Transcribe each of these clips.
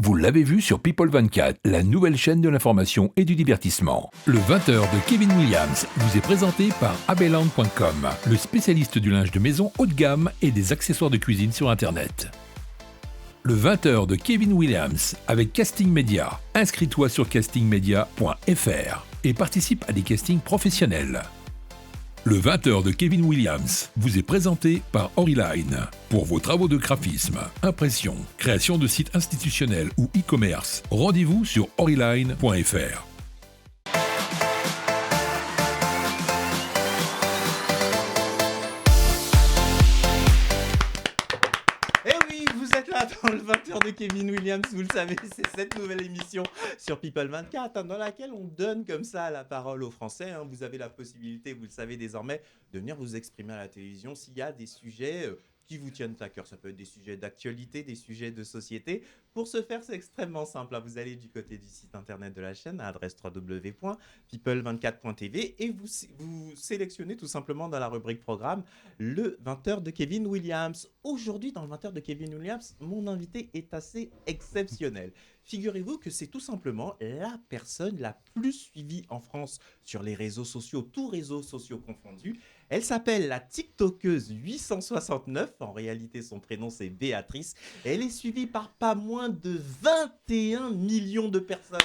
Vous l'avez vu sur People 24, la nouvelle chaîne de l'information et du divertissement. Le 20h de Kevin Williams vous est présenté par abeland.com, le spécialiste du linge de maison haut de gamme et des accessoires de cuisine sur Internet. Le 20h de Kevin Williams avec Casting Media. Inscris-toi sur castingmedia.fr et participe à des castings professionnels. Le 20h de Kevin Williams vous est présenté par Horyline. Pour vos travaux de graphisme, impression, création de sites institutionnels ou e-commerce, rendez-vous sur horyline.fr. Dans le 20h de Kevin Williams, vous le savez, c'est cette nouvelle émission sur People 24 dans laquelle on donne comme ça la parole aux Français. Vous avez la possibilité, vous le savez désormais, de venir vous exprimer à la télévision s'il y a des sujets qui vous tiennent à cœur. Ça peut être des sujets d'actualité, des sujets de société. Pour ce faire, c'est extrêmement simple. Vous allez du côté du site internet de la chaîne, à l'adresse www.people24.tv et vous sélectionnez tout simplement dans la rubrique programme le 20h de Kevin Williams. Aujourd'hui, dans le 20h de Kevin Williams, mon invité est assez exceptionnel. Figurez-vous que c'est tout simplement la personne la plus suivie en France sur les réseaux sociaux, tous réseaux sociaux confondus. Elle s'appelle la TikTokeuse 869. En réalité, son prénom, c'est Béatrice. Elle est suivie par pas moins de 21 millions de personnes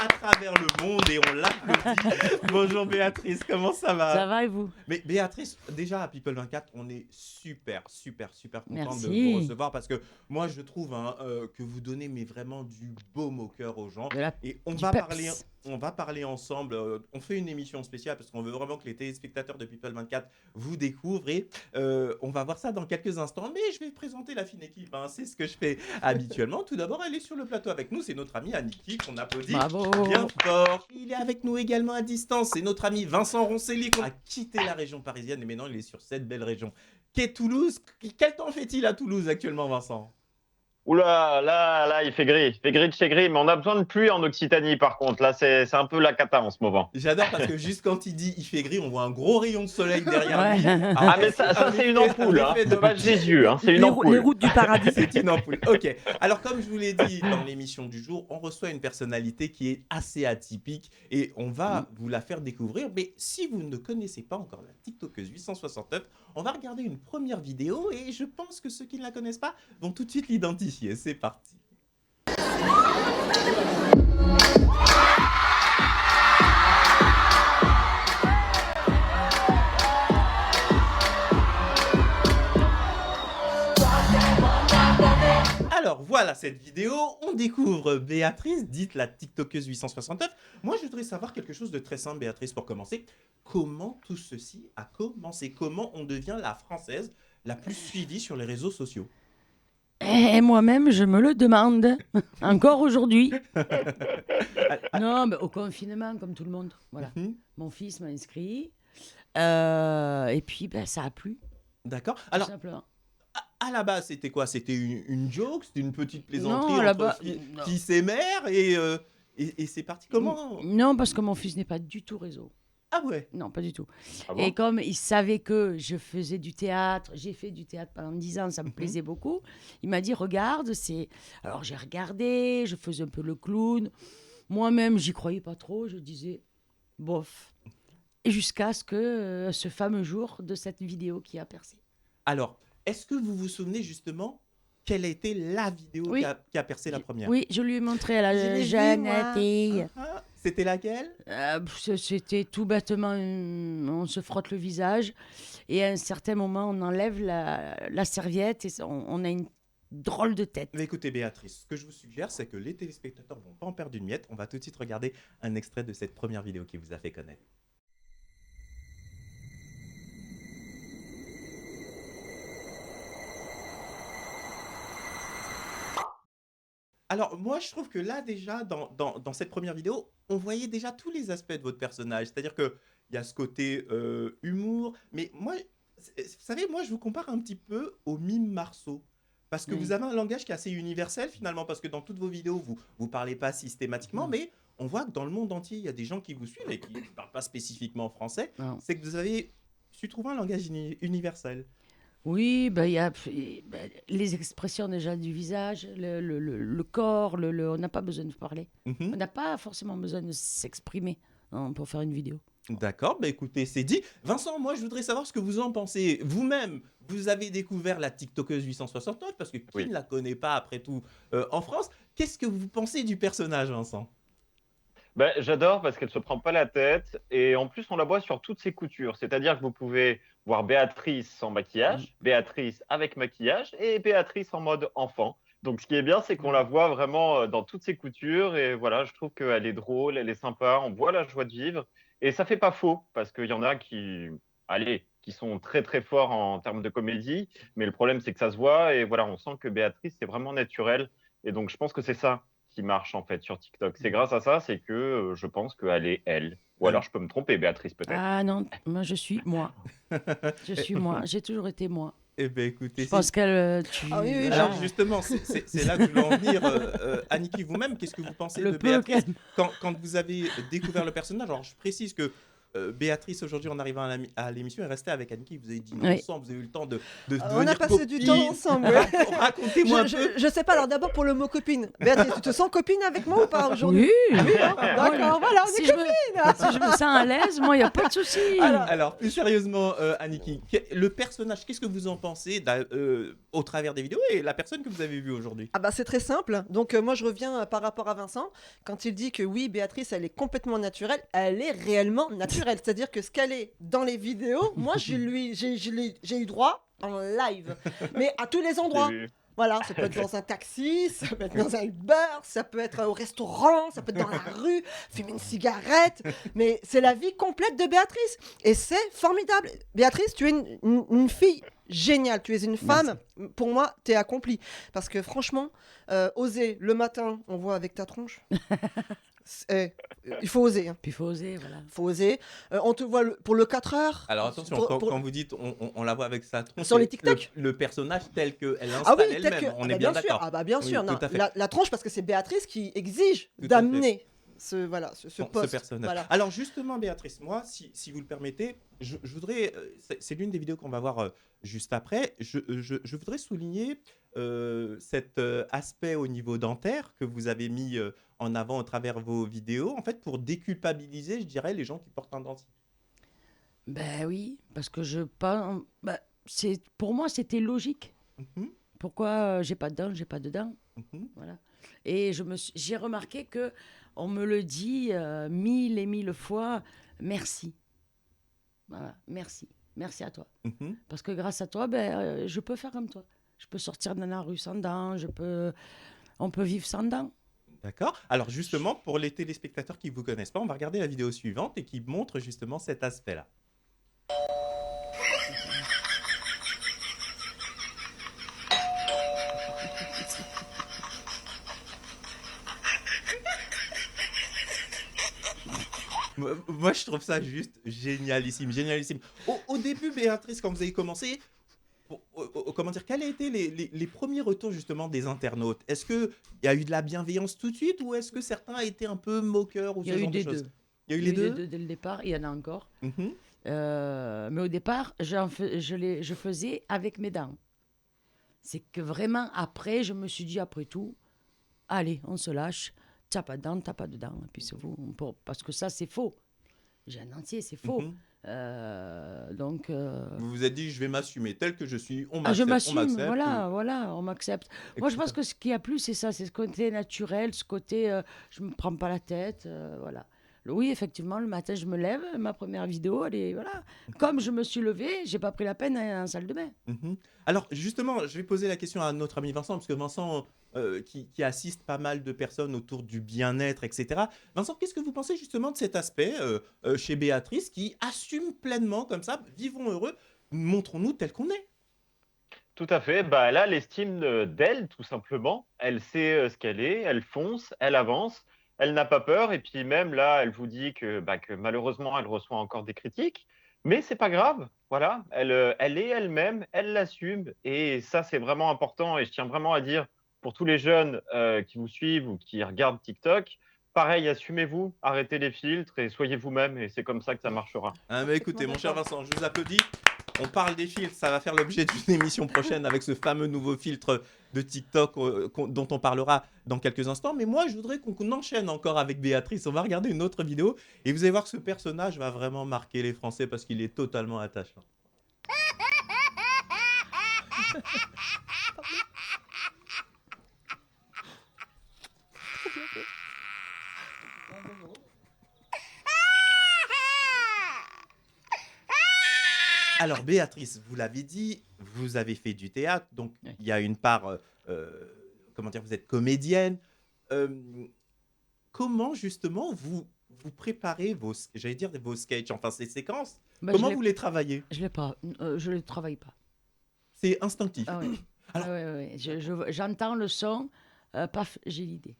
à travers le monde et on l'applaudit. Bonjour Béatrice, comment ça va ? Ça va et vous ? Mais Béatrice, déjà à People 24, on est super contente de vous recevoir parce que moi je trouve que vous donnez mais vraiment du baume au cœur aux gens. Et on va parler ensemble, on fait une émission spéciale parce qu'on veut vraiment que les téléspectateurs de People 24 vous découvrent et on va voir ça dans quelques instants. Mais je vais présenter la fine équipe, c'est ce que je fais habituellement. Tout d'abord, elle est sur le plateau avec nous, c'est notre amie Aniki qu'on applaudit. Bravo. Bien fort. Il est avec nous également à distance. C'est notre ami Vincent Roncelli qui a quitté la région parisienne et maintenant il est sur cette belle région qu'est Toulouse. Quel temps fait-il à Toulouse actuellement, Vincent ? Oula, là, il fait gris de chez gris, mais on a besoin de pluie en Occitanie par contre. Là, c'est un peu la cata en ce moment. J'adore parce que juste quand il dit il fait gris, on voit un gros rayon de soleil derrière lui. Mais ça c'est une ampoule, c'est pas Jésus, c'est une ampoule. Les routes du paradis. C'est une ampoule. Ok. Alors comme je vous l'ai dit dans l'émission du jour, on reçoit une personnalité qui est assez atypique et on va vous la faire découvrir. Mais si vous ne connaissez pas encore la TikTokeuse 869, on va regarder une première vidéo et je pense que ceux qui ne la connaissent pas vont tout de suite l'identifier. C'est parti. Alors voilà cette vidéo, on découvre Béatrice, dite la TikTokeuse 869. Moi je voudrais savoir quelque chose de très simple, Béatrice, pour commencer. Comment tout ceci a commencé ? Comment on devient la Française la plus suivie sur les réseaux sociaux ? Et moi-même, je me le demande, encore aujourd'hui. Non, mais au confinement, comme tout le monde. Voilà. Mon fils m'a inscrit. Et puis, ça a plu. D'accord. Alors, à la base, c'était quoi ? C'était une joke ? C'était une petite plaisanterie entre qui s'aimèrent et c'est parti comment ? Non, parce que mon fils n'est pas du tout réseau. Ah ouais ? Non, pas du tout. Ah bon ? Et comme il savait que je faisais du théâtre, j'ai fait du théâtre pendant 10 ans, ça me plaisait beaucoup, il m'a dit, regarde, c'est... Alors j'ai regardé, je faisais un peu le clown. Moi-même, j'y croyais pas trop, je disais, bof. Et jusqu'à ce que ce fameux jour de cette vidéo qui a percé. Alors, est-ce que vous vous souvenez justement quelle a été la vidéo qui a percé la première ? Oui, je lui ai montré à la jeune fille. C'était laquelle ? C'était tout bêtement, on se frotte le visage et à un certain moment, on enlève la serviette et on a une drôle de tête. Mais écoutez Béatrice, ce que je vous suggère, c'est que les téléspectateurs ne vont pas en perdre une miette. On va tout de suite regarder un extrait de cette première vidéo qui vous a fait connaître. Alors, moi, je trouve que là, déjà, dans cette première vidéo, on voyait déjà tous les aspects de votre personnage. C'est-à-dire qu'il y a ce côté humour. Mais moi, vous savez, moi, je vous compare un petit peu au mime Marceau. Parce que vous avez un langage qui est assez universel, finalement. Parce que dans toutes vos vidéos, vous ne parlez pas systématiquement. Mais on voit que dans le monde entier, il y a des gens qui vous suivent et qui ne parlent pas spécifiquement français. C'est que vous avez su trouver un langage universel. Oui, il y a les expressions déjà du visage, le corps, on n'a pas besoin de parler. On Mhm. n'a pas forcément besoin de s'exprimer pour faire une vidéo. D'accord, bah écoutez, c'est dit. Vincent, moi je voudrais savoir ce que vous en pensez. Vous-même, vous avez découvert la TikTokeuse 869 parce que qui Oui. ne la connaît pas après tout en France. Qu'est-ce que vous pensez du personnage, Vincent? Ben, j'adore parce qu'elle se prend pas la tête et en plus on la voit sur toutes ses coutures. C'est-à-dire que vous pouvez voir Béatrice sans Mm. maquillage, Béatrice avec maquillage et Béatrice en mode enfant. Donc ce qui est bien, c'est qu'on Ouais. la voit vraiment dans toutes ses coutures et voilà, je trouve qu'elle est drôle, elle est sympa, on voit la joie de vivre et ça fait pas faux parce qu'il y en a qui, allez, qui sont très très forts en termes de comédie, mais le problème c'est que ça se voit et voilà, on sent que Béatrice c'est vraiment naturel et donc je pense que c'est ça qui marche en fait sur TikTok. C'est grâce à ça, c'est que je pense qu'elle est elle. Ou alors je peux me tromper, Béatrice peut-être. Ah non, moi je suis moi. Je suis moi. J'ai toujours été moi. Eh bien écoutez, Je pense qu'elle, Ah oui, oui, alors je- justement, c'est là que je voulais en venir. Aniki, vous-même, qu'est-ce que vous pensez le de peu Béatrice qu'elle- quand vous avez découvert le personnage? Alors je précise que Béatrice, aujourd'hui, en arrivant à l'émission, est restée avec Aniki. Vous avez dîné Oui. ensemble, vous avez eu le temps de On a devenir passé du copines. temps ensemble. ouais. Racontez-moi un peu. Je sais pas, alors d'abord pour le mot copine. Béatrice, tu te sens copine avec moi ou pas aujourd'hui? Oui, Oui, hein, d'accord, voilà, on si est je, si je me sens à l'aise, moi, il n'y a pas de souci. Alors, plus sérieusement, Aniki, le personnage, qu'est-ce que vous en pensez au travers des vidéos et la personne que vous avez vue aujourd'hui? Ah bah c'est très simple. Donc moi je reviens par rapport à Vincent quand il dit que oui Béatrice elle est complètement naturelle, elle est réellement naturelle. C'est-à-dire que ce qu'elle est dans les vidéos, moi j'ai eu droit en live, mais à tous les endroits. J'ai vu. Voilà, ça peut être dans un taxi, ça peut être dans un Uber, ça peut être au restaurant, ça peut être dans la rue, fumer une cigarette. Mais c'est la vie complète de Béatrice. Et c'est formidable. Béatrice, tu es une fille géniale. Tu es une femme. Pour moi, tu es accomplie. Parce que franchement, oser le matin, on voit avec ta tronche. Il faut oser. Hein. Puis il faut oser, voilà. Faut oser. On te voit pour le 4 heures. Alors attention, quand vous dites on la voit avec sa tronche, Sur les c'est TikTok le personnage tel qu'elle Ah installe oui, tel elle-même, que. on ah est bah bien sûr. d'accord. Ah bah bien Oui, sûr. tout non. à fait. La tronche, parce que c'est Béatrice qui exige Tout à fait. d'amener ce Son- poste. ce personnage. Voilà. Alors justement, Béatrice, moi, si vous le permettez, je voudrais, c'est l'une des vidéos qu'on va voir juste après, je voudrais souligner cet aspect au niveau dentaire que vous avez mis en avant à travers vos vidéos, en fait, pour déculpabiliser, je dirais, les gens qui portent un dentier. Ben oui, parce que je pense. Pour moi, c'était logique. Mhm, Pourquoi j'ai pas de dents, j'ai pas de dents. mhm. Voilà. Et j'ai remarqué que on me le dit 1000 et 1000 fois. Merci. Voilà, merci. Merci à toi. Mhm. Parce que grâce à toi, je peux faire comme toi. Je peux sortir dans la rue sans dents, on peut vivre sans dents. D'accord. Alors justement, pour les téléspectateurs qui ne vous connaissent pas, on va regarder la vidéo suivante et qui montre justement cet aspect-là. Moi, je trouve ça juste génialissime, génialissime. Au début, Béatrice, quand vous avez commencé, comment dire, quels étaient les premiers retours justement des internautes? Est-ce qu'il y a eu de la bienveillance tout de suite ou est-ce que certains étaient un peu moqueurs ou Il y ce a eu genre de des choses? deux. Il y a eu Il y les a eu deux. dès le départ, il y en a encore. Mhm. Mais au départ, je faisais avec mes dents. C'est que vraiment, après, je me suis dit, après tout, allez, on se lâche. T'as pas de dents, t'as pas de dents. Et puis c'est vous. Parce que ça, c'est faux. J'ai un dentier, c'est faux. Mhm. Donc, Vous vous êtes dit, je vais m'assumer tel que je suis, on je m'accepte, on m'assume, m'accepte. voilà, on m'accepte. Moi, je pense que ce qui a plu, c'est ça, c'est ce côté naturel, ce côté, je me prends pas la tête, voilà. Oui, effectivement, le matin, je me lève, ma première vidéo, elle est, voilà. Comme je me suis levée, j'ai pas pris la peine d'aller en salle de bain. Mhm. Alors justement, je vais poser la question à notre ami Vincent, parce que Vincent, qui assiste pas mal de personnes autour du bien-être, etc. Vincent, qu'est-ce que vous pensez justement de cet aspect chez Béatrice, qui assume pleinement comme ça, vivons heureux, montrons-nous tel qu'on est? Tout à fait. Bah, elle a l'estime d'elle, tout simplement. Elle sait ce qu'elle est, elle fonce, elle avance, elle n'a pas peur. Et puis même là, elle vous dit que malheureusement, elle reçoit encore des critiques. Mais c'est pas grave. Voilà, elle est elle-même, elle l'assume. Et ça, c'est vraiment important. Et je tiens vraiment à dire pour tous les jeunes qui vous suivent ou qui regardent TikTok, pareil, assumez-vous, arrêtez les filtres et soyez vous-même. Et c'est comme ça que ça marchera. Ah, mais écoutez, mon cher Vincent, je vous applaudis. on parle des filtres, ça va faire l'objet d'une émission prochaine avec ce fameux nouveau filtre de TikTok dont on parlera dans quelques instants. Mais moi, je voudrais qu'on enchaîne encore avec Béatrice. On va regarder une autre vidéo et vous allez voir que ce personnage va vraiment marquer les Français parce qu'il est totalement attachant. Alors Béatrice, vous l'avez dit, vous avez fait du théâtre, donc Oui. il y a une part, comment dire, vous êtes comédienne. Euh, Comment justement vous préparez j'allais dire vos sketchs, enfin ces séquences, Bah, comment je l'ai- vous les travaillez? Je l'ai pas. Je ne travaille pas. C'est instinctif. Ah ouais. Alors- Ah ouais, ouais. J'entends le son, paf, j'ai l'idée.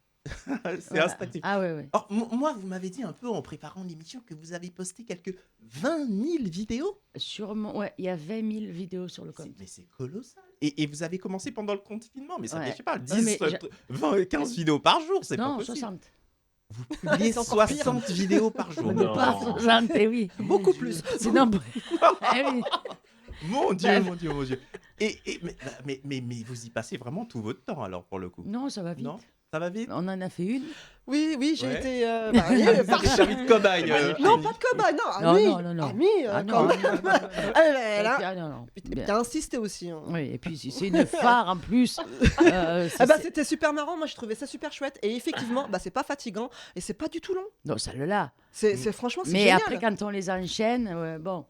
C'est Voilà. instinctif. Ah ouais, ouais. Or, moi, vous m'avez dit un peu en préparant l'émission que vous avez posté quelques 20 000 vidéos. Sûrement, ouais, il y a 20 000 vidéos sur le compte. Mais c'est colossal. Et vous avez commencé pendant le confinement, mais ça fait, Ouais. je sais pas, Ouais, mais 20, 15 vidéos par jour, c'est pas Non, possible. 60. Vous publiez C'est encore pire. 60 vidéos par jour. Non. Pas 60, eh oui. Beaucoup plus. Sinon, eh oui. Mon Dieu, Bref. mon Dieu, mon Dieu. Mais vous y passez vraiment tout votre temps, alors, pour le coup. Non, ça va vite. Non, ça va vite. On en a fait une. Oui, oui, j'ai Ouais. été Vous avez servi de cobaye. Non, pas de cobaye, non, Non, ami. non, non, non. Ami, Ah quand non, même. Elle a- Ah, non, non. Puis Bien. t'as insisté aussi. Hein. Oui, et puis c'est une phare en plus. Ah bah c'était super marrant, moi je trouvais ça super chouette et effectivement bah c'est pas fatigant et c'est pas du tout long. Non, ça le là. C'est franchement c'est Mais génial. après, quand on les enchaîne, bon.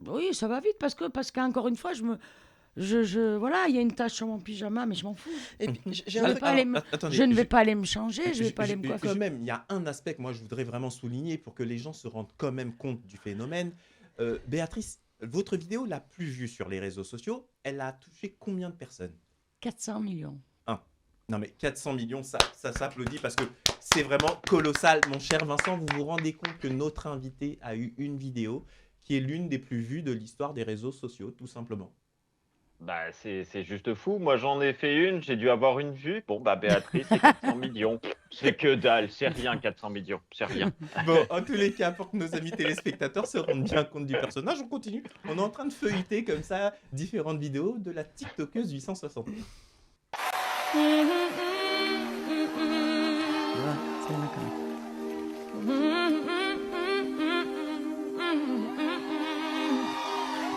Oui, ça va vite parce qu'encore une fois, voilà, il y a une tache sur mon pyjama, mais je m'en fous. Et puis, j'ai Je un vais truc- pas aller me- Attendez, Je ne vais pas aller me changer, je vais pas aller me Quand coiffer. même, il y a un aspect que moi je voudrais vraiment souligner pour que les gens se rendent quand même compte du phénomène. Béatrice, votre vidéo la plus vue sur les réseaux sociaux, elle a touché combien de personnes? 400 millions. Non mais 400 millions, ça s'applaudit parce que c'est vraiment colossal. Mon cher Vincent, vous vous rendez compte que notre invité a eu une vidéo qui est l'une des plus vues de l'histoire des réseaux sociaux, tout simplement. Bah, c'est juste fou. Moi, j'en ai fait une, j'ai dû avoir une vue. Bon, bah, Béatrice, c'est 400 millions. C'est que dalle, c'est rien, 400 millions, c'est rien. Bon, en tous les cas, pour que nos amis téléspectateurs se rendent bien compte du personnage, on continue. On est en train de feuilleter comme ça différentes vidéos de la TikTokeuse 860. Tu vois, c'est là quand même.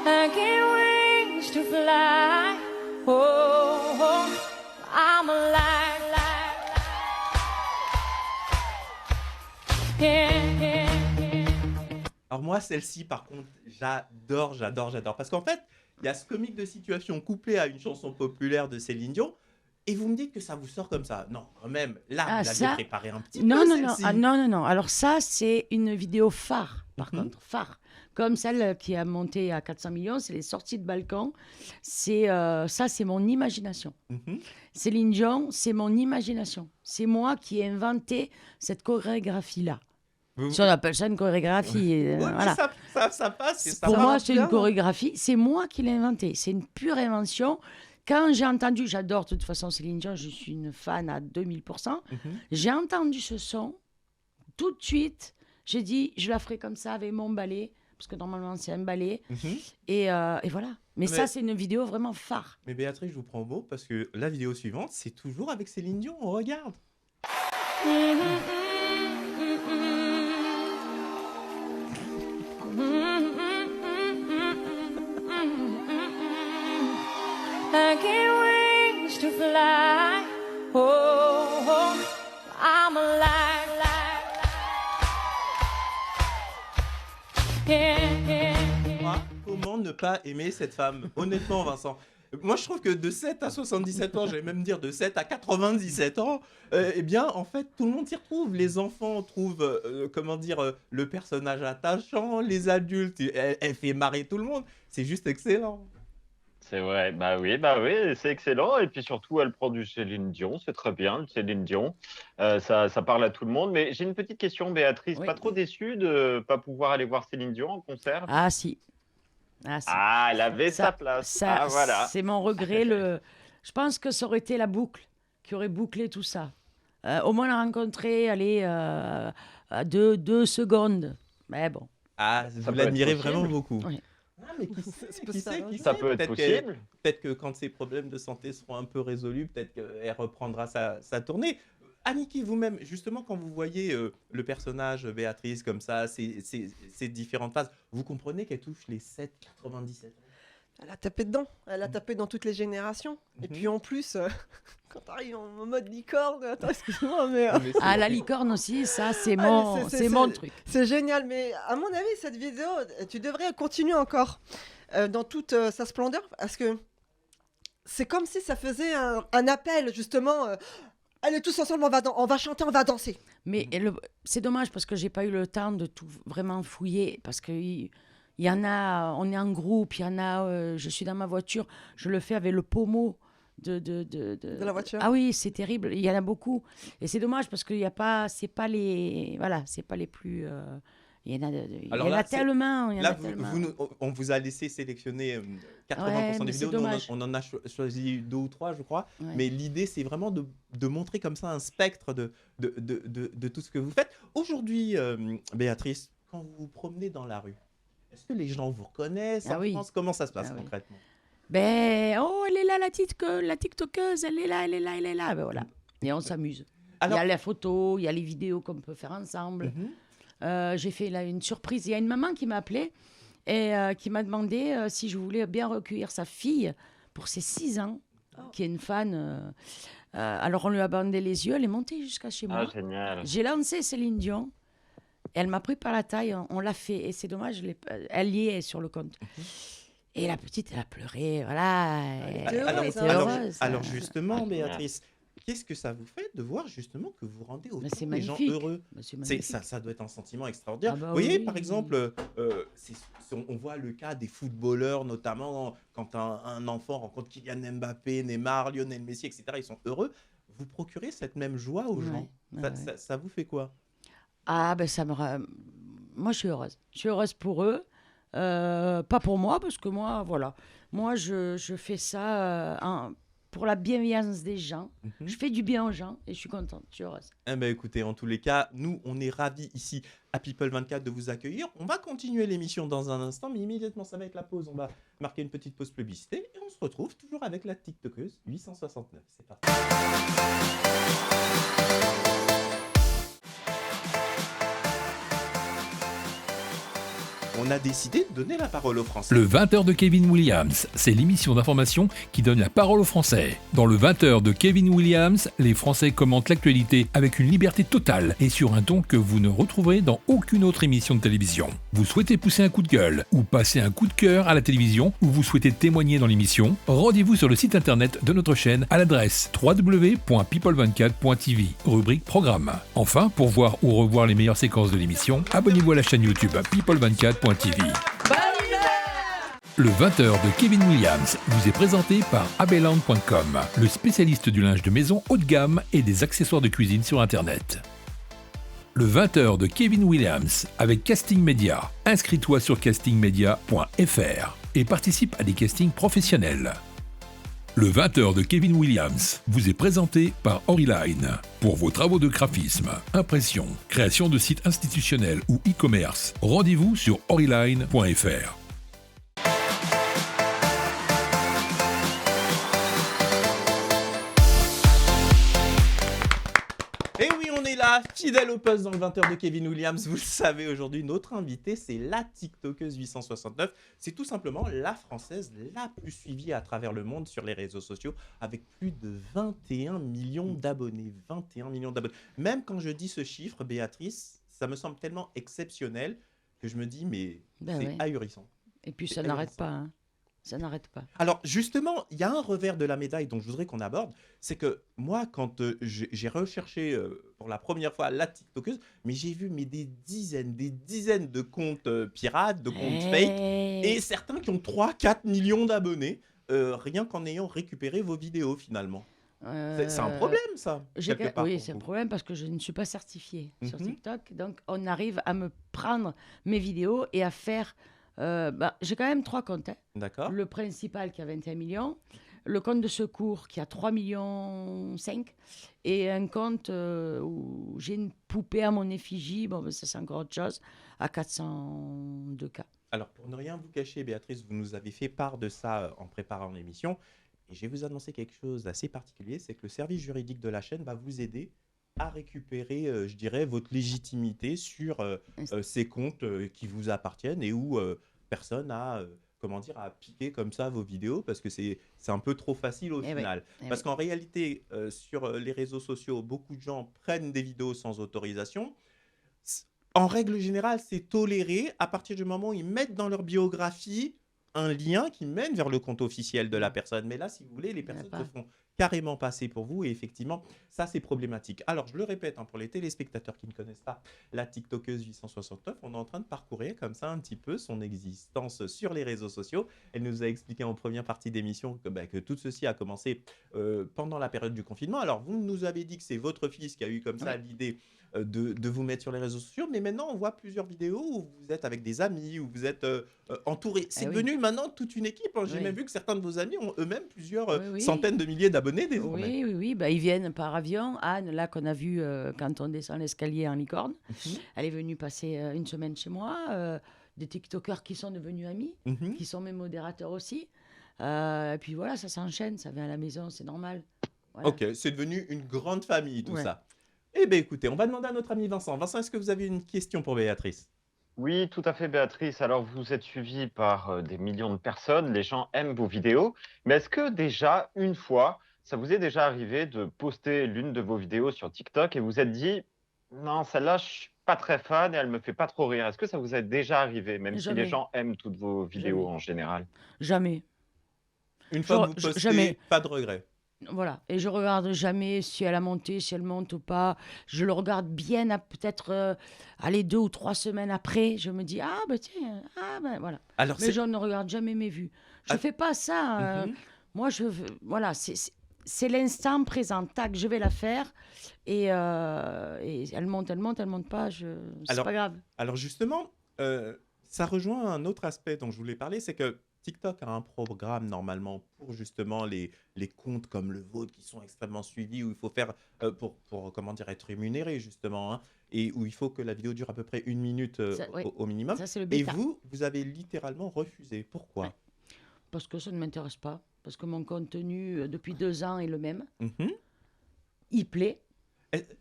I get wings to fly. Oh, oh, I'm alive. Yeah, yeah, yeah. Alors moi, celle-ci, par contre, j'adore. Parce qu'en fait, il y a ce comique de situation couplé à une chanson populaire de Céline Dion. Et vous me dites que ça vous sort comme ça. Non, quand même, là, Ah, vous l'aviez ça préparé un petit Non, peu, non, non. celle-ci. Ah, non, non, non. Alors ça, c'est une vidéo phare, par Mhm. contre, phare. Comme celle qui a monté à 400 millions, c'est les sorties de balcon. Ça, c'est mon imagination. Mhm. Céline Dion, c'est mon imagination. C'est moi qui ai inventé cette chorégraphie-là. Vous- Si on appelle ça une chorégraphie, Ouais, mais voilà. ça passe. et ça Pour va. moi, marche c'est bien, une hein. chorégraphie. C'est moi qui l'ai inventée. C'est une pure invention. Quand j'ai entendu, j'adore de toute façon Céline Dion, je suis une fan à 2000%. Mhm. J'ai entendu ce son, tout de suite, j'ai dit, je la ferai comme ça avec mon balai, parce que normalement c'est un balai, Mhm. et voilà. Mais ça, c'est une vidéo vraiment phare. Mais Béatrice, je vous prends au mot parce que la vidéo suivante, c'est toujours avec Céline Dion. On regarde. I get wings to fly. Oh, oh, I'm alive. Yeah, yeah, yeah. Moi, comment ne pas aimer cette femme? Honnêtement, Vincent. Moi, je trouve que de 7 à 77 ans, j'allais même dire de 7 à 97 ans, eh bien, en fait, tout le monde s'y retrouve. Les enfants trouvent, le personnage attachant, les adultes, elle fait marrer tout le monde. C'est juste excellent. C'est vrai, bah oui, c'est excellent. Et puis surtout, elle prend du Céline Dion, c'est très bien, le Céline Dion. Ça parle à tout le monde. Mais j'ai une petite question, Béatrice. Oui. Pas trop déçue de ne pas pouvoir aller voir Céline Dion en concert? Ah si. Ah, si. Ah, elle avait sa place. Ça, Ah, voilà. c'est mon regret. Je pense que ça aurait été la boucle qui aurait bouclé tout ça. Au moins la rencontrer, aller à 2 secondes. Mais bon, Ah, Ça vous peut l'admirez être vraiment possible. beaucoup. Oui. Ah, mais qui sait, C'est pas qui ça, sait, hein. qui Ça sait, peut être possible. peut-être que quand ses problèmes de santé seront un peu résolus, peut-être qu'elle reprendra sa tournée. Aniki, vous-même, justement, quand vous voyez le personnage Béatrice comme ça, ces différentes phases, vous comprenez qu'elle touche les 7,97 ans. Elle a tapé dedans. Elle a tapé dans toutes les générations. Et Mhm. puis en plus, quand t'arrives en mode licorne, attends, excuse-moi, mais Mais c'est- Ah, la licorne aussi, ça, c'est Ah, mon, mais c'est mon truc. c'est génial. Mais à mon avis, cette vidéo, tu devrais continuer encore dans toute sa splendeur, parce que c'est comme si ça faisait un appel, justement. Allez, tous ensemble, on va chanter, on va danser. Mais c'est dommage parce que j'ai pas eu le temps de tout vraiment fouiller. Parce qu'il y en a, on est en groupe, il y en a, je suis dans ma voiture, je le fais avec le pommeau De la voiture. Ah oui, c'est terrible, il y en a beaucoup. Et c'est dommage parce qu'il y a pas, c'est pas les, voilà, c'est pas les plus. Il y en a, Alors là, tellement. Il y en Là, a tellement. on vous a laissé sélectionner 80% Ouais, des mais vidéos. c'est Nous, dommage. on en a choisi 2 ou 3, je crois. Ouais. Mais l'idée, c'est vraiment de montrer comme ça un spectre de tout ce que vous faites. Aujourd'hui, Béatrice, quand vous vous promenez dans la rue, est-ce que les gens vous reconnaissent Ah en oui. France? Comment ça se passe Ah oui. concrètement? Ben, oh, elle est là, la TikTokeuse, elle est là, elle est là, elle est là. Ben voilà. Et on s'amuse. Alors- Il y a la photo, il y a les vidéos qu'on peut faire ensemble. Mhm. J'ai fait là, une surprise. Il y a une maman qui m'a appelée et qui m'a demandé si je voulais bien recueillir sa fille pour ses 6 ans, qui est une fan. Alors on lui a bandé les yeux, elle est montée jusqu'à chez Ah, moi. génial. J'ai lancé Céline Dion. Et elle m'a pris par la taille, on l'a fait. Et c'est dommage, elle y est sur le compte. Et la petite, elle a pleuré, voilà. Elle heureuse, était hein. heureuse. Alors justement, Ah, génial. Béatrice, qu'est-ce que ça vous fait de voir justement que vous rendez autant c'est les gens magnifique. heureux? Ben, c'est C'est, magnifique. ça doit être un sentiment extraordinaire. Ah bah Vous voyez, oui. par exemple, on voit le cas des footballeurs, notamment quand un enfant rencontre Kylian Mbappé, Neymar, Lionel Messi, etc. Ils sont heureux. Vous procurez cette même joie aux gens. Ouais, Ça, ouais. ça vous fait quoi? Ah, ben ça me. Moi, je suis heureuse. Je suis heureuse pour eux. Pas pour moi, parce que moi, voilà. Moi, je fais ça pour la bienveillance des gens. Mhm. Je fais du bien aux gens et je suis contente. Je suis heureuse. Eh ben, écoutez, en tous les cas, nous, on est ravis ici à People 24 de vous accueillir. On va continuer l'émission dans un instant, mais immédiatement, ça va être la pause. On va marquer une petite pause publicité et on se retrouve toujours avec la TikTokeuse 869. C'est parti. On a décidé de donner la parole aux Français. Le 20h de Kevin Williams, c'est l'émission d'information qui donne la parole aux Français. Dans le 20h de Kevin Williams, les Français commentent l'actualité avec une liberté totale et sur un ton que vous ne retrouverez dans aucune autre émission de télévision. Vous souhaitez pousser un coup de gueule ou passer un coup de cœur à la télévision ou vous souhaitez témoigner dans l'émission, rendez-vous sur le site internet de notre chaîne à l'adresse www.people24.tv, rubrique programme. Enfin, pour voir ou revoir les meilleures séquences de l'émission, abonnez-vous à la chaîne YouTube people24.tv. Le 20h de Kevin Williams vous est présenté par abeland.com, le spécialiste du linge de maison haut de gamme et des accessoires de cuisine sur Internet. Le 20h de Kevin Williams avec Casting Media. Inscris-toi sur castingmedia.fr et participe à des castings professionnels. Le 20h de Kevin Williams vous est présenté par Horyline. Pour vos travaux de graphisme, impression, création de sites institutionnels ou e-commerce, rendez-vous sur horyline.fr. Et oui, on est là, fidèle au poste dans le 20h de Kevin Williams. Vous le savez, aujourd'hui, notre invitée, c'est la TikTokeuse 869. C'est tout simplement la Française la plus suivie à travers le monde sur les réseaux sociaux, avec plus de 21 millions d'abonnés. 21 millions d'abonnés. Même quand je dis ce chiffre, Béatrice, ça me semble tellement exceptionnel que je me dis, mais Ben c'est ouais. ahurissant. Et puis C'est ça n'arrête ahurissant. pas. Hein. Ça n'arrête pas. Alors justement, il y a un revers de la médaille dont je voudrais qu'on aborde, c'est que moi, quand j'ai recherché pour la première fois la TikTokeuse, mais j'ai vu des dizaines de comptes pirates, de comptes fake, et certains qui ont 3-4 millions d'abonnés, rien qu'en ayant récupéré vos vidéos finalement. C'est un problème ça, quelque part, Oui, pour c'est un vous. problème parce que je ne suis pas certifiée sur Mhm. TikTok. Donc, on arrive à me prendre mes vidéos et à faire... j'ai quand même 3 comptes. Hein. D'accord. Le principal qui a 21 millions, le compte de secours qui a 3,5 millions et un compte où j'ai une poupée à mon effigie, bon, ben, ça c'est encore autre chose, à 402 K. Alors, pour ne rien vous cacher, Béatrice, vous nous avez fait part de ça en préparant l'émission. Et je vais vous annoncer quelque chose d'assez particulier, c'est que le service juridique de la chaîne va vous aider à récupérer, je dirais, votre légitimité sur ces comptes qui vous appartiennent et où personne a, comment dire, a piqué comme ça vos vidéos parce que c'est un peu trop facile au Eh oui, final. eh Parce oui. qu'en réalité, sur les réseaux sociaux, beaucoup de gens prennent des vidéos sans autorisation. En règle générale, c'est toléré à partir du moment où ils mettent dans leur biographie un lien qui mène vers le compte officiel de la personne. Mais là, si vous voulez, les Il y en a personnes pas. se font carrément passer pour vous et effectivement, ça, c'est problématique. Alors, je le répète, hein, pour les téléspectateurs qui ne connaissent pas la TikTokeuse 869, on est en train de parcourir comme ça un petit peu son existence sur les réseaux sociaux. Elle nous a expliqué en première partie d'émission que tout ceci a commencé pendant la période du confinement. Alors, vous nous avez dit que c'est votre fils qui a eu comme ça l'idée de vous mettre sur les réseaux sociaux, mais maintenant on voit plusieurs vidéos où vous êtes avec des amis, où vous êtes entouré. C'est oui. devenu maintenant toute une équipe, hein. J'ai Oui. même vu que certains de vos amis ont eux-mêmes plusieurs Oui, oui. centaines de milliers d'abonnés désormais. Oui. Bah, ils viennent par avion. Anne, là, qu'on a vu quand on descend l'escalier en licorne, Mhm. elle est venue passer une semaine chez moi. Des TikTokers qui sont devenus amis, Mhm. qui sont mes modérateurs aussi. Et puis voilà, ça s'enchaîne, ça vient à la maison, c'est normal. Voilà. Ok, c'est devenu une grande famille tout Ouais. ça. Eh bien écoutez, on va demander à notre ami Vincent. Vincent, est-ce que vous avez une question pour Béatrice? Oui, tout à fait, Béatrice. Alors, vous êtes suivi par des millions de personnes, les gens aiment vos vidéos, mais est-ce que déjà, une fois, ça vous est déjà arrivé de poster l'une de vos vidéos sur TikTok et vous vous êtes dit, non, celle-là, je suis pas très fan et elle me fait pas trop rire. Est-ce que ça vous est déjà arrivé, même si les Jamais. gens aiment toutes vos vidéos Jamais. en général? Jamais. Une fois que vous Jamais. postez, pas de regret. Voilà. Et je regarde jamais si elle a monté, si elle monte ou pas. Je le regarde bien, peut-être, allez, 2 ou 3 semaines après. Je me dis, ah ben tiens, ah ben voilà. Alors Mais je ne regarde jamais mes vues. Je Ah. ne fais pas ça. Mhm. Moi, voilà, c'est l'instant présent. Tac, je vais la faire. Et elle monte pas. C'est Alors- pas grave. Alors justement, ça rejoint un autre aspect dont je voulais parler, c'est que TikTok a un programme normalement pour justement les comptes comme le vôtre qui sont extrêmement suivis, où il faut faire pour comment dire, être rémunéré justement, hein, et où il faut que la vidéo dure à peu près 1 minute Ça, oui. au minimum. Ça, c'est le Et bêta. vous avez littéralement refusé. Pourquoi? Ouais. Parce que ça ne m'intéresse pas. Parce que mon contenu, depuis 2 ans, est le même. Mhm. Il plaît.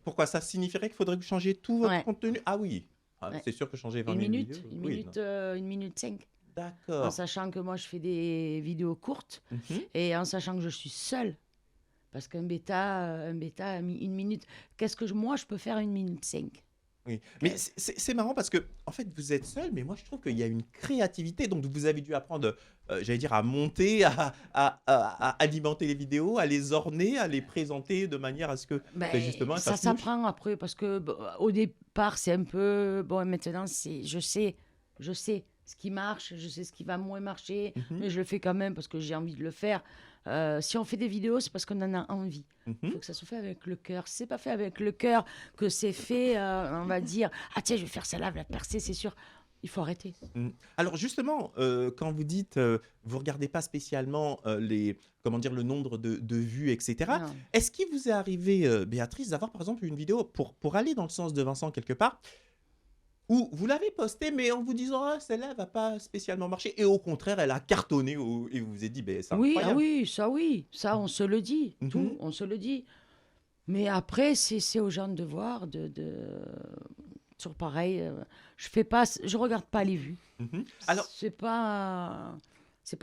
Pourquoi? Ça signifierait qu'il faudrait que vous changiez tout votre Ouais. contenu? Ah oui. Ah, Ouais. c'est sûr que changer 20 Une 000 minute, vidéos, une oui, minute, non. 1 minute 5. En D'accord. sachant que moi, je fais des vidéos courtes Mhm. et en sachant que je suis seule. Parce qu'un bêta a mis 1 minute. Moi, je peux faire 1 minute 5. Oui, mais c'est marrant parce que en fait vous êtes seul, mais moi je trouve qu'il y a une créativité, donc vous avez dû apprendre, j'allais dire, à monter, à alimenter les vidéos, à les orner, à les présenter de manière à ce que justement ça se mouche. s'apprend après parce que au départ, c'est un peu. Bon, maintenant, je sais ce qui marche, je sais ce qui va moins marcher, Mhm, mais je le fais quand même parce que j'ai envie de le faire. Si on fait des vidéos, c'est parce qu'on en a envie. Il mhm. faut que ça soit fait avec le cœur. Si c'est pas fait avec le cœur, que c'est fait, on va dire, ah tiens, je vais faire celle-là, je vais la percer, c'est sûr. Il faut arrêter. Alors justement, quand vous dites, vous regardez pas spécialement comment dire, le nombre de vues, etc. Non. Est-ce qu'il vous est arrivé, Béatrice, d'avoir par exemple une vidéo pour aller dans le sens de Vincent quelque part, où vous l'avez postée, mais en vous disant ah, celle-là va pas spécialement marcher, et au contraire elle a cartonné, et vous vous êtes dit ben c'est Oui, incroyable. ça, on se le dit, Mhm. tout, on se le dit. Mais après, c'est aux gens de voir, toujours pareil. Je regarde pas les vues. Mhm. Alors C'est pas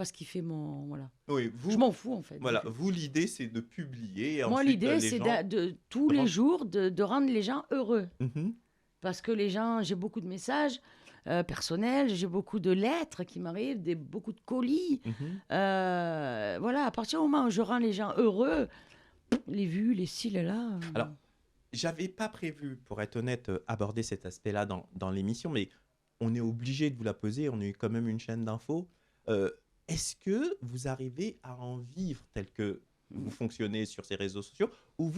ce qui fait mon, voilà. oui, vous, Je m'en fous en fait. voilà, des vues. vous l'idée c'est de publier. Et Moi, ensuite, l'idée, les c'est gens- de tous Comment les jours de rendre les gens heureux. Mhm. Parce que les gens, j'ai beaucoup de messages personnels, j'ai beaucoup de lettres qui m'arrivent, beaucoup de colis. Mhm. Voilà, à partir du moment où je rends les gens heureux, les vues, les ci, les là. Alors, j'avais pas prévu, pour être honnête, aborder cet aspect-là dans l'émission, mais on est obligé de vous la poser. On est quand même une chaîne d'infos. Est-ce que vous arrivez à en vivre tel que vous fonctionnez sur ces réseaux sociaux, ou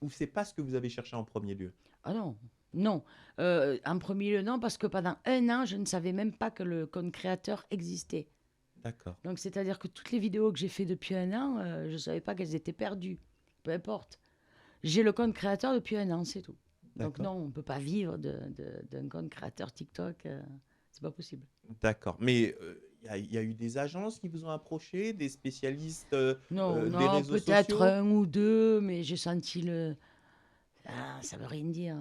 ou c'est pas ce que vous avez cherché en premier lieu? Ah non, non. En premier lieu, non, parce que pendant 1 an, je ne savais même pas que le compte créateur existait. D'accord. Donc, c'est-à-dire que toutes les vidéos que j'ai fait depuis un an, je ne savais pas qu'elles étaient perdues. Peu importe. J'ai le compte créateur depuis un an, c'est tout. Donc, D'accord. non, on ne peut pas vivre d'un compte créateur TikTok. C'est pas possible. D'accord. Mais il y a eu des agences qui vous ont approché, des spécialistes Non, des non, réseaux peut-être sociaux? un ou deux, mais j'ai senti le. Ah, ça veut rien dire.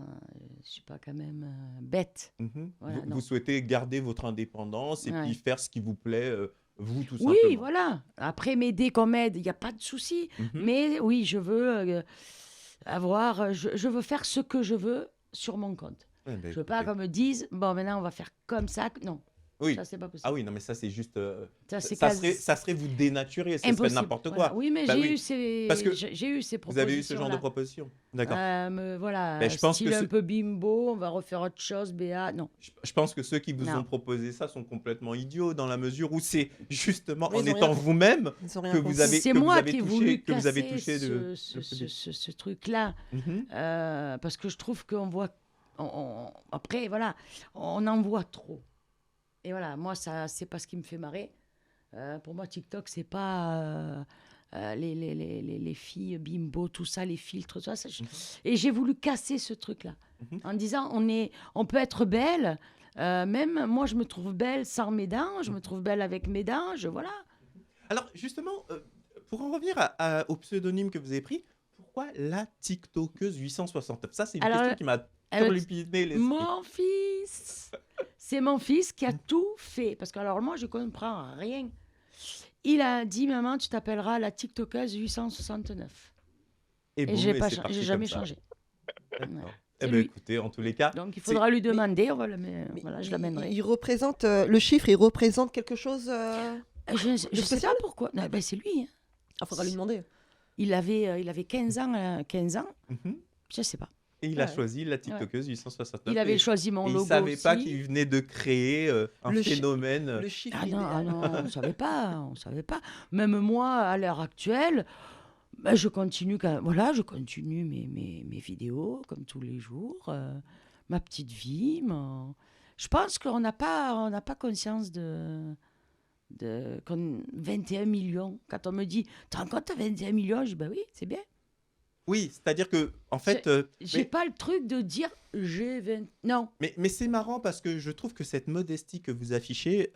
Je suis pas quand même bête. Mhm. Voilà, non. Vous souhaitez garder votre indépendance et Ouais. puis faire ce qui vous plaît, vous, tout Oui, simplement. voilà. Après, m'aider comme aide, il n'y a pas de souci. Mhm. Mais oui, je veux je veux faire ce que je veux sur mon compte. Ouais, ben, Je veux pas écoutez. qu'on me dise, bon, maintenant, on va faire comme ça. Non, Oui. ça, c'est pas possible. Ah oui, non, mais ça, c'est juste. Ça, c'est Ça serait vous dénaturer, ce serait impossible. n'importe Voilà. quoi. Oui, mais Bah j'ai oui, parce que eu ces vous avez eu ce genre de propositions-là. proposition. D'accord. Voilà, Ben, je pense style que un peu bimbo, on va refaire autre chose, Béa. Non. Je pense que ceux qui vous Non. ont proposé ça sont complètement idiots dans la mesure où c'est justement Mais en ils ont étant rien vous-même Ils ont rien que vous compris. avez C'est que vous moi avez qui ai touché voulu que vous avez casser touché de ce truc-là. Mhm. Parce que je trouve qu'on voit. Après, voilà, on en voit trop. Et voilà, moi, ça, c'est pas ce qui me fait marrer. Pour moi, TikTok, c'est pas les filles bimbo, tout ça, les filtres, tout ça. Et j'ai voulu casser ce truc-là Mhm. en disant on peut être belle. Même moi, je me trouve belle sans mes dents, je me trouve belle avec mes dents. Voilà. Alors justement, pour en revenir au pseudonyme que vous avez pris, pourquoi la TikTokeuse 869? Ça, c'est une Alors, question qui m'a turlupiné l'esprit. Mon fils, c'est mon fils qui a tout fait. Parce que alors moi, je comprends rien. Il a dit, maman, tu t'appelleras la TikTokeuse 869. Et Et boum, j'ai et pas, c'est parti j'ai comme jamais ça. changé. D'accord. Ouais. Eh C'est ben, lui. écoutez, en tous les cas, Donc il c'est- faudra lui mais- demander. Mais Voilà, je il- l'amènerai. Il représente le chiffre, il représente quelque chose. Je ne sais pas spécial pourquoi. Non, ben, c'est lui. Hein. Il faudra lui demander. Il avait 15 ans. 15 ans. Mhm. Je sais pas. Et il a Ouais. choisi la TikTokeuse 869. Il avait et, choisi mon et il logo savait pas aussi. qu'il venait de créer un Le chi- phénomène. Le chiffre Ah non, idéal. on savait pas, on savait pas. Même moi, à l'heure actuelle, ben, je continue je continue mes vidéos comme tous les jours, ma petite vie. Je pense qu'on n'a pas conscience de 21 millions. Quand on me dit, t'as un compte à 21 millions, je dis, bah oui, c'est bien. Oui, c'est-à-dire que, en fait, J'ai pas le truc de dire, j'ai 20... Non. mais c'est marrant parce que je trouve que cette modestie que vous affichez,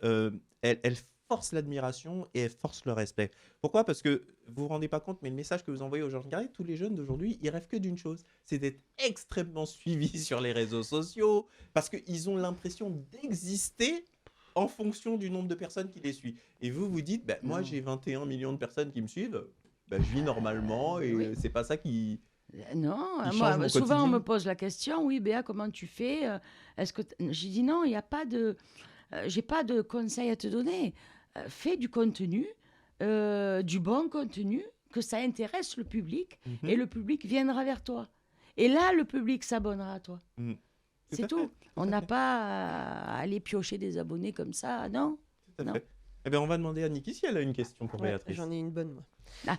elle force l'admiration et elle force le respect. Pourquoi? Parce que vous vous rendez pas compte, mais le message que vous envoyez aux jeunes carrés, tous les jeunes d'aujourd'hui, ils rêvent que d'une chose, c'est d'être extrêmement suivis sur les réseaux sociaux, parce qu'ils ont l'impression d'exister en fonction du nombre de personnes qui les suivent. Et vous vous dites, ben, moi Non. j'ai 21 millions de personnes qui me suivent, ben, je vis normalement et oui. c'est pas ça qui... Non, Il moi, change mon souvent on quotidien. me pose la question, oui, Béa, comment tu fais Est-ce que j'ai dit non, il n'y a pas de, j'ai pas de conseils à te donner. Fais du contenu, du bon contenu, que ça intéresse le public, Mhm. et le public viendra vers toi. Et là, le public s'abonnera à toi. Mhm. Tout C'est à tout. fait, On à n'a fait. pas à aller piocher des abonnés comme ça, non. Tout à Non. fait. Eh bien, on va demander à Niki si elle a une question pour Ouais, Béatrice. j'en ai une bonne, moi. Ah.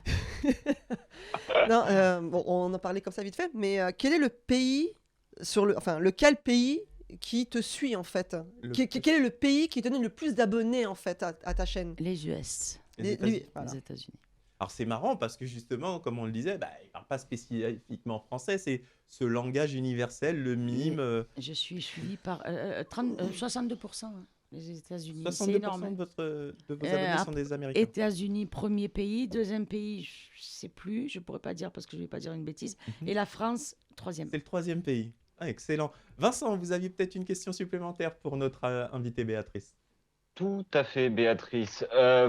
Non, bon, on en parlait comme ça vite fait, mais quel est le pays lequel pays qui te suit en fait? Quel est le pays qui te donne le plus d'abonnés en fait à ta chaîne? Les US, Les États-Unis. Voilà. les États-Unis. Alors c'est marrant parce que justement, comme on le disait, bah, il ne parle pas spécifiquement français, c'est ce langage universel, le mime. Je suis suivie par 62%, hein, les États-Unis. C'est 62% énorme. Hein. de vos abonnés sont des Américains. États-Unis, premier pays. Deuxième pays, je sais plus. Je pourrais pas dire parce que je vais pas dire une bêtise. Mhm. Et la France, troisième. C'est le troisième pays. Ah, excellent. Vincent, vous aviez peut-être une question supplémentaire pour notre invitée Béatrice. Tout à fait, Béatrice.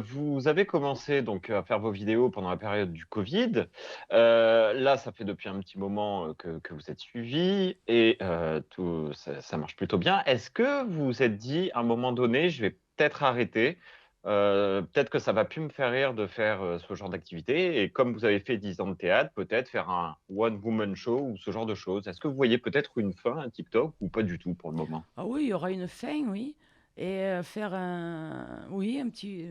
Vous avez commencé donc à faire vos vidéos pendant la période du Covid. Là, ça fait depuis un petit moment que vous êtes suivi et tout, ça marche plutôt bien. Est-ce que vous vous êtes dit à un moment donné, je vais peut-être arrêter, peut-être que ça va plus me faire rire de faire ce genre d'activité et comme vous avez fait 10 ans de théâtre, peut-être faire un one-woman show ou ce genre de choses. Est-ce que vous voyez peut-être une fin à TikTok ou pas du tout pour le moment? Ah oui, il y aura une fin, oui. Et faire un petit,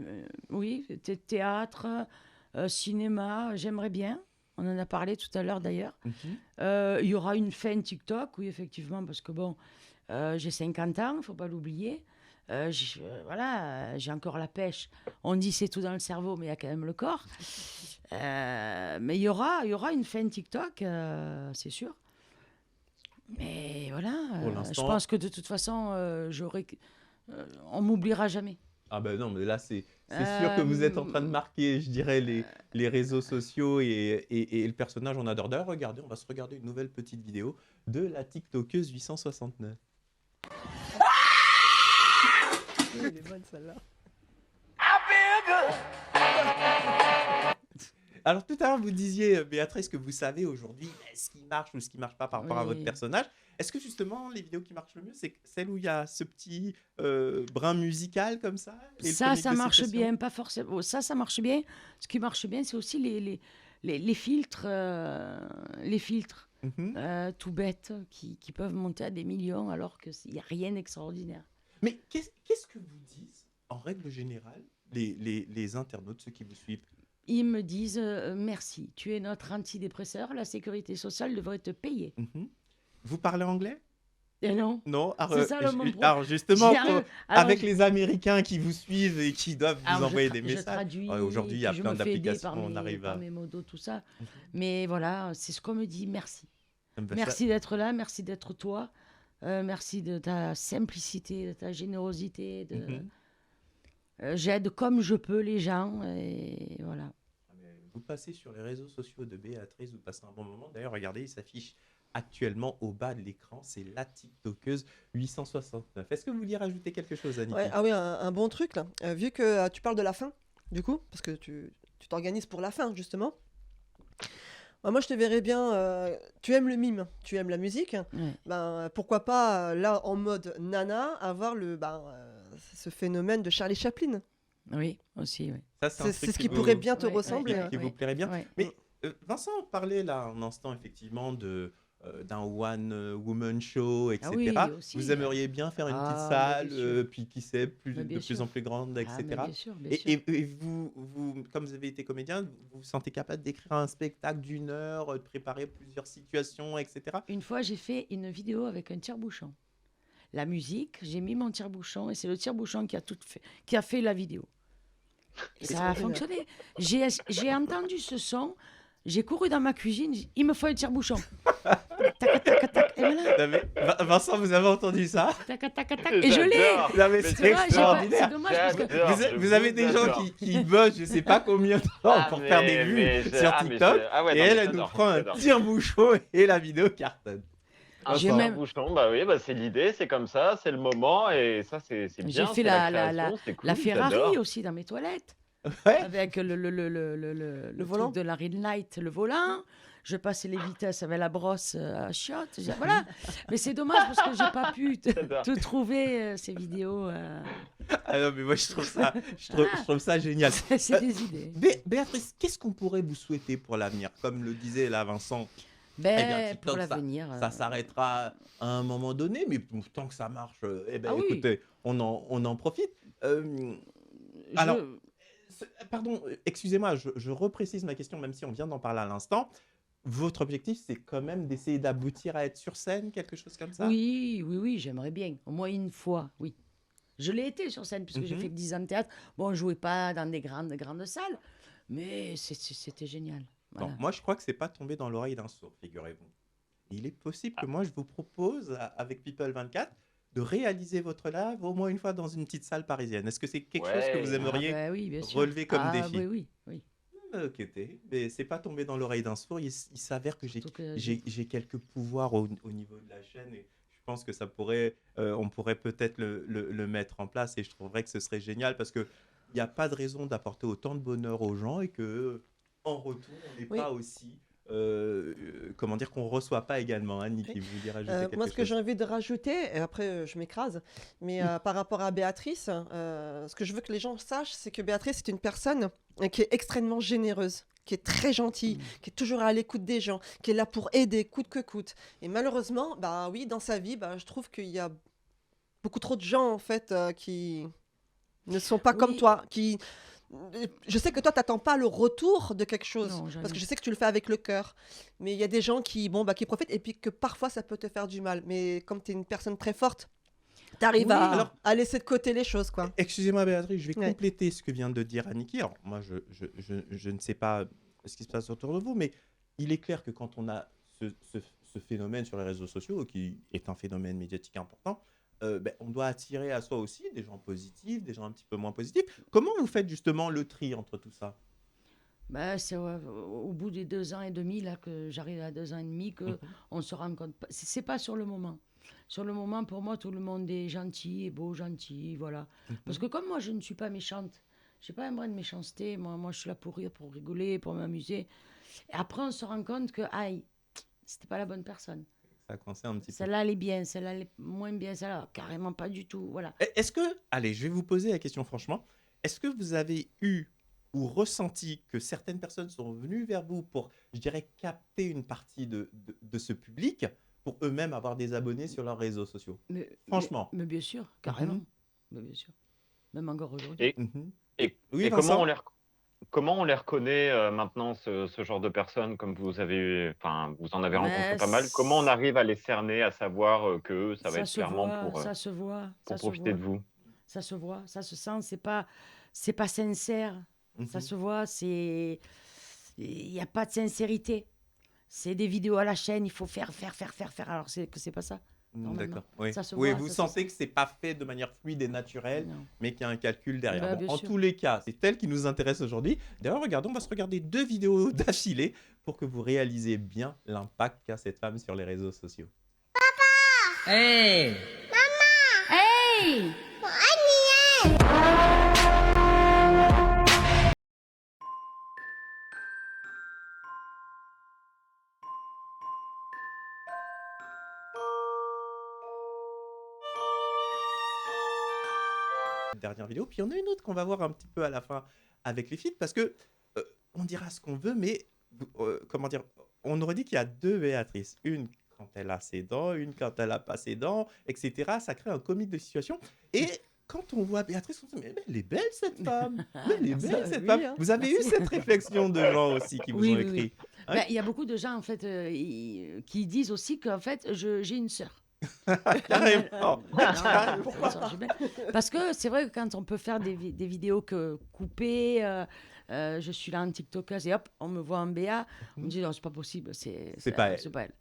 théâtre, cinéma, j'aimerais bien. On en a parlé tout à l'heure d'ailleurs. Il y aura une fin TikTok, oui, effectivement, parce que bon, j'ai 50 ans, il ne faut pas l'oublier. voilà, j'ai encore la pêche. On dit c'est tout dans le cerveau, mais il y a quand même le corps. Mais il y aura une fin TikTok, c'est sûr. Mais voilà, Pour je l'instant- pense que de toute façon, on m'oubliera jamais. Ah ben non, mais là, c'est sûr que vous êtes en train de marquer, je dirais, les réseaux sociaux et le personnage. On adore. D'ailleurs, regardez, on va se regarder une nouvelle petite vidéo de la TikTokeuse 869. Elle est bonne celle-là. Alors tout à l'heure, vous disiez, Béatrice, que vous savez aujourd'hui ce qui marche ou ce qui marche pas par rapport à votre Oui. personnage. Est-ce que justement, les vidéos qui marchent le mieux, c'est celles où il y a ce petit brin musical comme ça et le Ça comique de marche situation bien, pas forcément. Ça marche bien. Ce qui marche bien, c'est aussi les filtres, Mhm. tout bêtes, qui peuvent monter à des millions alors qu'il n'y a rien d'extraordinaire. Mais qu'est-ce que vous disent, en règle générale, les internautes, ceux qui vous suivent? Ils me disent merci, tu es notre antidépresseur, la sécurité sociale devrait te payer. Mhm. Vous parlez anglais? Et non. Non. C'est ça, le ju- mon pro- alors justement, J'y arrive. Alors, avec les Américains qui vous suivent et qui doivent vous alors, envoyer je des tra- je messages. traduis, Ouais, aujourd'hui, il y a puis je plein me fais aider d'applications, par on mes- arrive par à... mes modos, tout ça. Mhm. Mais voilà, c'est ce qu'on me dit, merci. Bah, ça- Merci d'être là, merci d'être toi, merci de ta simplicité, de ta générosité. Mhm. J'aide comme je peux les gens, et voilà. Vous passez sur les réseaux sociaux de Béatrice, vous passez un bon moment. D'ailleurs, regardez, il s'affiche actuellement au bas de l'écran, c'est la TikTokeuse 869. Est-ce que vous vouliez rajouter quelque chose, Annie? Ouais, ah oui, un bon truc là. Vu que tu parles de la fin, du coup, parce que tu t'organises pour la fin, justement. Moi, je te verrais bien. Tu aimes le mime, tu aimes la musique. Ouais. Ben, pourquoi pas, là, en mode nana, avoir ce phénomène de Charlie Chaplin. Oui, aussi, oui. Ça, un C'est truc ce qui qui vous- pourrait bien te Ouais, ouais, ressembler. ouais, hein. qui vous ouais. plairait bien. Ouais. Mais Vincent parlait là un instant effectivement d'un one-woman show, etc. Ah oui, aussi. Vous aimeriez bien faire une Ah, petite mais salle, bien sûr. puis qui sait, Mais de bien plus sûr. en plus grande, Ah, etc. mais bien sûr, bien Et, sûr. et vous, comme vous avez été comédien, vous vous sentez capable d'écrire un spectacle d'1 heure, de préparer plusieurs situations, etc. Une fois, j'ai fait une vidéo avec un tire-bouchon. La musique, j'ai mis mon tire-bouchon et c'est le tire-bouchon qui a fait la vidéo. Et ça a fonctionné. J'ai entendu ce son, j'ai couru dans ma cuisine, il me faut un tire-bouchon. Tac, tac, tac, et voilà. Non, mais, Vincent, vous avez entendu ça? Tac, tac, tac, et je l'ai. J'adore. Non, mais Mais c'est Tu vois, j'ai pas- extraordinaire. c'est dommage parce que J'adore, Vous je avez vous des gens adore. qui bossent, je sais pas combien de temps pour faire des vues sur TikTok, ouais, et non, mais elle nous j'adore, prend un j'adore. tire-bouchon et la vidéo cartonne. Un J'ai petit même- bouchon, bah oui, bah c'est l'idée, c'est comme ça, c'est le moment, et ça, c'est bien. J'ai fait c'est la création, c'est cool, la Ferrari j'adore. aussi dans mes toilettes. Ouais. Avec le volant. truc de la Ring Light, le volant. Je passais les vitesses avec la brosse à chiottes. Voilà. Mais c'est dommage parce que j'ai pas pu J'adore. te trouver ces vidéos. Ah non, mais moi je trouve ça, je trouve ça génial. C'est des idées. Béatrice, qu'est-ce qu'on pourrait vous souhaiter pour l'avenir? Comme le disait là Vincent, Ben, eh bien, TikTok, pour l'avenir. ça s'arrêtera à un moment donné, mais tant que ça marche, eh ben, Ah oui. écoutez, on en profite. je- alors, Pardon, excusez-moi, je reprécise ma question, même si on vient d'en parler à l'instant. Votre objectif, c'est quand même d'essayer d'aboutir à être sur scène, quelque chose comme ça? oui, j'aimerais bien. Au moins une fois, oui. Je l'ai été sur scène puisque j'ai Mhm. fait que 10 ans de théâtre. Bon, on jouait pas dans des grandes salles, mais c'était génial. Non, Voilà. moi, je crois que c'est pas tombé dans l'oreille d'un sourd, figurez-vous. Il est possible que moi, je vous propose, avec People 24, de réaliser votre live au moins une fois dans une petite salle parisienne. Est-ce que c'est quelque chose que Ouais. vous Ah aimeriez bah oui, bien sûr. relever comme Ah, défi? Oui. Ok, mais c'est pas tombé dans l'oreille d'un sourd. Il s'avère que Surtout que j'ai quelques pouvoirs au niveau de la chaîne et je pense que ça pourrait, on pourrait peut-être le mettre en place et je trouverais que ce serait génial parce que il n'y a pas de raison d'apporter autant de bonheur aux gens et que en retour on n'est Oui. pas aussi, comment dire, qu'on reçoit pas également. Annie, qui vous dit rajouter quelque Moi, ce que chose? j'ai envie de rajouter, et après je m'écrase, mais par rapport à Béatrice, ce que je veux que les gens sachent, c'est que Béatrice est une personne qui est extrêmement généreuse, qui est très gentille, qui est toujours à l'écoute des gens, qui est là pour aider coûte que coûte. Et malheureusement, bah oui, dans sa vie, bah, je trouve qu'il y a beaucoup trop de gens en fait qui ne sont pas comme Oui. toi, qui je sais que toi, tu n'attends pas le retour de quelque chose, Non, jamais. parce que je sais que tu le fais avec le cœur. Mais il y a des gens qui, qui profitent, et puis que parfois, ça peut te faire du mal. Mais comme tu es une personne très forte, T'arrives Oui, à, alors- à laisser de côté les choses, quoi. Excusez-moi Béatrice, je vais Ouais. compléter ce que vient de dire Aniki. Alors moi je ne sais pas ce qui se passe autour de vous, mais il est clair que quand on a ce phénomène sur les réseaux sociaux, qui est un phénomène médiatique important, on doit attirer à soi aussi des gens positifs, des gens un petit peu moins positifs. Comment vous faites justement le tri entre tout ça? Bah, c'est au bout des 2 ans et demi, là, que j'arrive à 2 ans et demi, que on se rend compte. C'est pas sur le moment. Sur le moment, pour moi, tout le monde est gentil, et beau, gentil, voilà. Parce que comme moi, je ne suis pas méchante, j'ai pas un brin de méchanceté. Moi, je suis là pour rire, pour rigoler, pour m'amuser. Et après, on se rend compte que, aïe, c'était pas la bonne personne. Ça coince un petit peu. Celle-là, elle est bien, celle-là, elle est moins bien, celle-là, carrément pas du tout, voilà. Est-ce que, allez, je vais vous poser la question franchement, est-ce que vous avez eu ou ressenti que certaines personnes sont venues vers vous pour, je dirais, capter une partie de ce public pour eux-mêmes avoir des abonnés sur leurs réseaux sociaux? Franchement. Mais bien sûr, carrément. Mais bien sûr. Même encore aujourd'hui. Et, Mhm. et, Oui, et comment Vincent. comment on les reconnaît maintenant, ce genre de personnes, comme vous en avez rencontré pas mal. Comment on arrive à les cerner, à savoir que ça va être se clairement voit, pour ça se voit, ça se profiter voit. de vous? Ça se voit, ça se sent, c'est pas sincère. Ça Mhm. se voit, il n'y a pas de sincérité. C'est des vidéos à la chaîne, il faut faire. Alors c'est pas ça. Normalement. D'accord. Oui, Ça se oui voit, vous ça se sentez que c'est pas fait de manière fluide et naturelle, Non. mais qu'il y a un calcul derrière. Bah, Bon, bien en sûr. tous les cas, c'est elle qui nous intéresse aujourd'hui. D'ailleurs, regardons, on va se regarder 2 vidéos d'affilée pour que vous réalisez bien l'impact qu'a cette femme sur les réseaux sociaux. Hey! Dernière vidéo, puis il y en a une autre qu'on va voir un petit peu à la fin avec les filtres, parce que on dira ce qu'on veut, mais comment dire, on aurait dit qu'il y a 2 Béatrices, une quand elle a ses dents, une quand elle a pas ses dents, etc. Ça crée un comique de situation. Et quand on voit Béatrice, on se dit, mais elle est belle cette femme, mais elle est belle cette Oui, femme. hein. Vous avez eu cette réflexion de gens aussi qui vous Oui, ont oui, écrit. oui. Hein? Bah, il y a beaucoup de gens en fait qui disent aussi qu'en fait j'ai une sœur. Carrément. Non, pourquoi Parce que c'est vrai que quand on peut faire des vidéos coupées, je suis là en TikTokeuse et hop, on me voit en BA, on me dit non, c'est pas possible, c'est pas elle. C'est pas elle.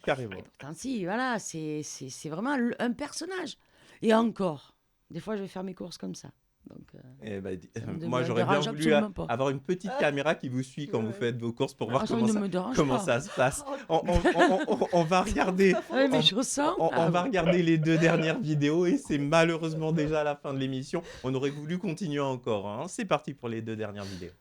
Carrément. Et pourtant, si, voilà, c'est vraiment un personnage. Et encore, des fois, je vais faire mes courses comme ça. Donc, Eh ben, ne moi, me j'aurais bien dérange voulu absolument pas. avoir une petite caméra qui vous suit quand vous faites vos courses pour voir ça comment ne ça, me dérange comment pas. ça se passe. On va regarder. Ouais, mais on- je ressens. On va regarder les 2 dernières vidéos et c'est malheureusement déjà la fin de l'émission. On aurait voulu continuer encore. Hein. C'est parti pour les 2 dernières vidéos.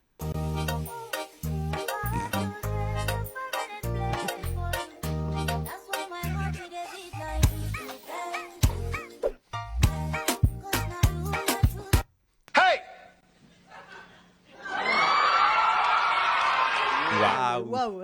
Waouh! Waouh.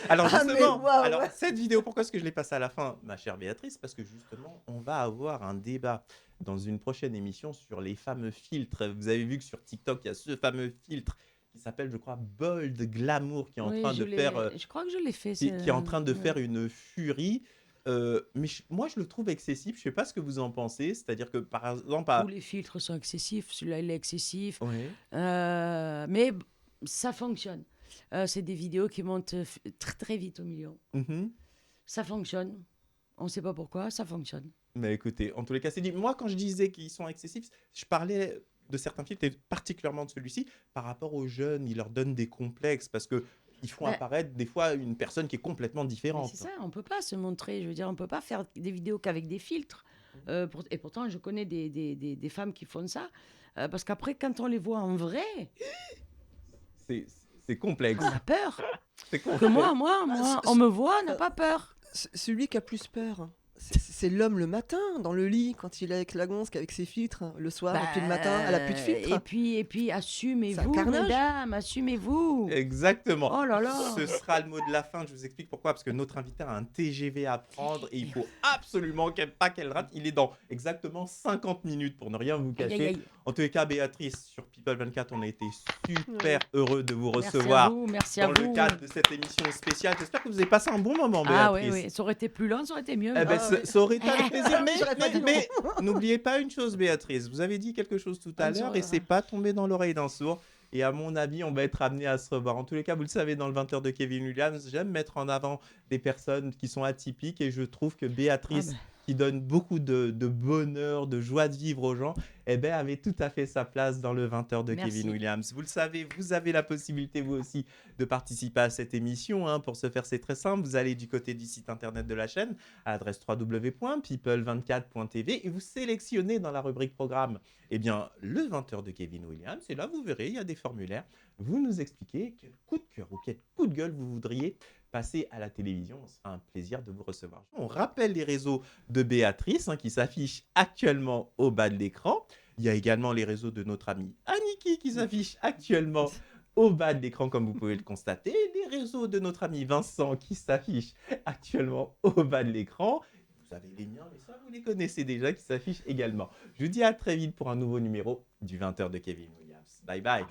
Alors Ah, mais justement, waouh. alors, cette vidéo, pourquoi est-ce que je l'ai passée à la fin, ma chère Béatrice? Parce que justement, on va avoir un débat dans une prochaine émission sur les fameux filtres. Vous avez vu que sur TikTok, il y a ce fameux filtre qui s'appelle, je crois, Bold Glamour, qui est en Oui, train de faire, je crois que je l'ai fait. qui est en train de faire une furie. Mais moi, je le trouve excessif. Je sais pas ce que vous en pensez. C'est-à-dire que, par exemple, Tous les filtres sont excessifs. Celui-là, il est excessif. Ouais. Mais ça fonctionne. C'est des vidéos qui montent très très vite au million. Mhm. Ça fonctionne. On ne sait pas pourquoi, ça fonctionne. Mais écoutez, en tous les cas, c'est dit. Moi, quand je disais qu'ils sont excessifs, je parlais de certains films, et particulièrement de celui-ci, par rapport aux jeunes. Ils leur donnent des complexes parce que ils font Ouais. apparaître des fois une personne qui est complètement Mais différente. c'est ça, on ne peut pas se montrer. Je veux dire, on ne peut pas faire des vidéos qu'avec des filtres. Et pourtant, je connais des femmes qui font ça. Parce qu'après, quand on les voit en vrai, C'est complexe. on a peur. C'est Que complexe. moi, on me voit, on n'a pas peur. Celui qui a plus peur, c'est l'homme le matin, dans le lit, quand il est avec la gonze, avec ses filtres. Le soir, et puis le matin, elle a plus de filtres. Et puis assumez-vous, C'est un carnage. mesdames, assumez-vous. Exactement. Oh là là. Ce sera le mot de la fin. Je vous explique pourquoi. Parce que notre invité a un TGV à prendre et il faut absolument pas qu'elle rate. Il est dans exactement 50 minutes pour ne rien vous Aïe, aïe, cacher. aïe. En tous les cas, Béatrice, sur People 24, on a été super heureux de vous Merci à recevoir vous, merci à dans vous. le cadre de cette émission spéciale. J'espère que vous avez passé un bon moment, Ah Béatrice. oui, oui, ça aurait été plus long, ça aurait été mieux. Eh ben, mais- ça aurait aurait été avec plaisir. J'aurais pas dit non. Mais n'oubliez pas une chose, Béatrice. Vous avez dit quelque chose tout à l'heure et c'est pas tombé dans l'oreille d'un sourd. Et à mon avis, on va être amené à se revoir. En tous les cas, vous le savez, dans le 20h de Kevin Williams, j'aime mettre en avant des personnes qui sont atypiques et je trouve que Béatrice, qui donne beaucoup de bonheur, de joie de vivre aux gens, eh ben, avait tout à fait sa place dans le 20h de Merci. Kevin Williams. Vous le savez, vous avez la possibilité, vous aussi, de participer à cette émission. Hein. Pour ce faire, c'est très simple. Vous allez du côté du site internet de la chaîne, à l'adresse www.people24.tv et vous sélectionnez dans la rubrique programme eh bien, le 20h de Kevin Williams. Et là, vous verrez, il y a des formulaires. Vous nous expliquez quel coup de cœur ou quel coup de gueule vous voudriez passer à la télévision. Ce sera un plaisir de vous recevoir. On rappelle les réseaux de Béatrice qui s'affichent actuellement au bas de l'écran. Il y a également les réseaux de notre amie Aniki qui s'affichent actuellement au bas de l'écran, comme vous pouvez le constater. Les réseaux de notre ami Vincent qui s'affichent actuellement au bas de l'écran. Vous avez les miens, mais ça, vous les connaissez déjà, qui s'affichent également. Je vous dis à très vite pour un nouveau numéro du 20h de Kevin Williams. Bye bye.